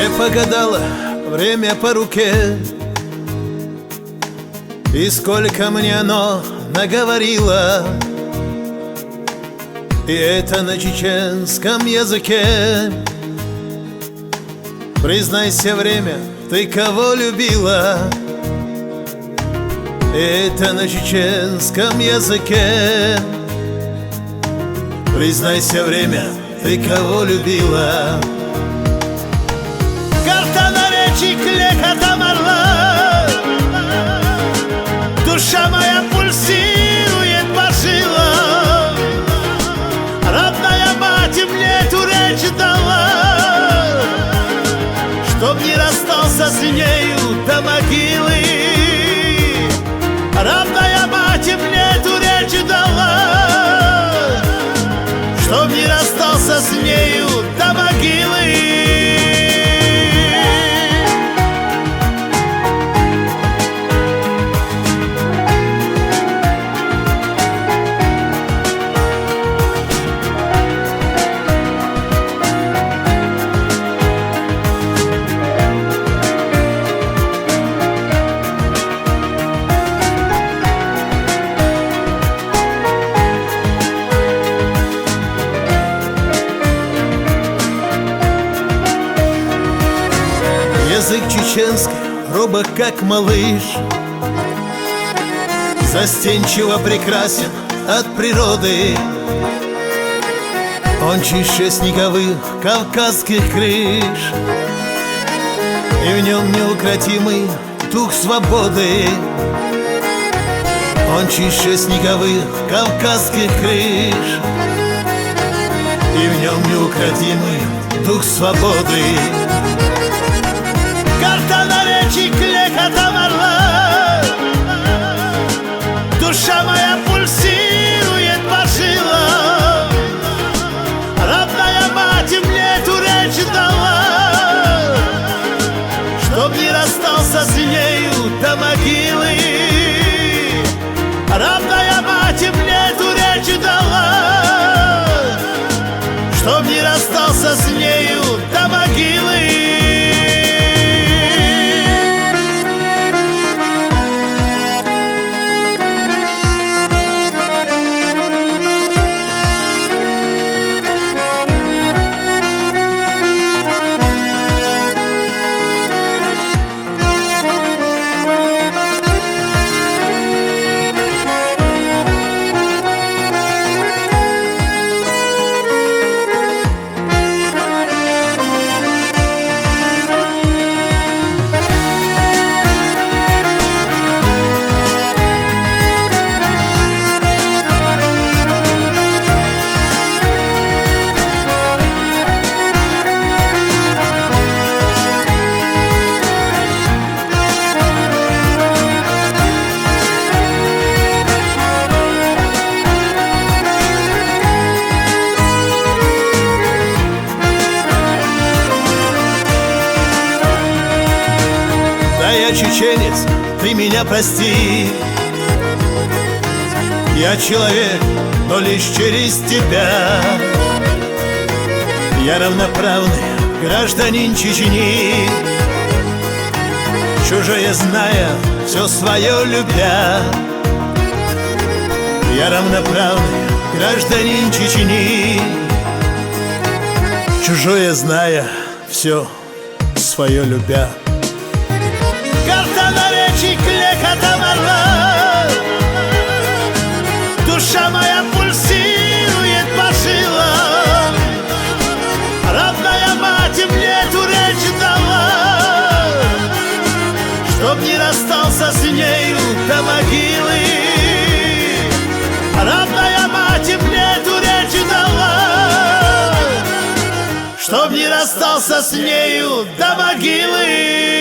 Мне погадало время по руке, и сколько мне оно наговорило. И это на чеченском языке. Признайся, время, ты кого любила? И это на чеченском языке. Признайся, время, ты кого любила? Карта на речи клекотом орла, душа моя пульсирует по жилам. Родная мать мне эту речь дала, чтоб не расстался с нею до могилы. Родная мать мне эту речь дала, чтоб не расстался с нею до могилы. Язык чеченский робок, как малыш, застенчиво прекрасен от природы. Он чище снеговых кавказских крыш, и в нем неукротимый дух свободы. Он чище снеговых кавказских крыш, и в нем неукротимый дух свободы. Карта на речи клекотом орла, душа моя пульсирует по жилам. Родная мать мне эту речь дала, чтоб не расстался с нею до могилы. Родная мать мне эту речь дала, чтоб не расстался с нею до могилы. Я чеченец, ты меня прости. Я человек, но лишь через тебя. Я равноправный гражданин Чечни, чужое зная, все свое любя. Я равноправный гражданин Чечни, чужое зная, все свое любя. Карта на речи клекотом орла, душа моя пульсирует по жилам. Родная мать мне эту речь дала, чтоб не расстался с нею до могилы. Родная мать мне эту речь дала, чтоб не расстался с нею до могилы.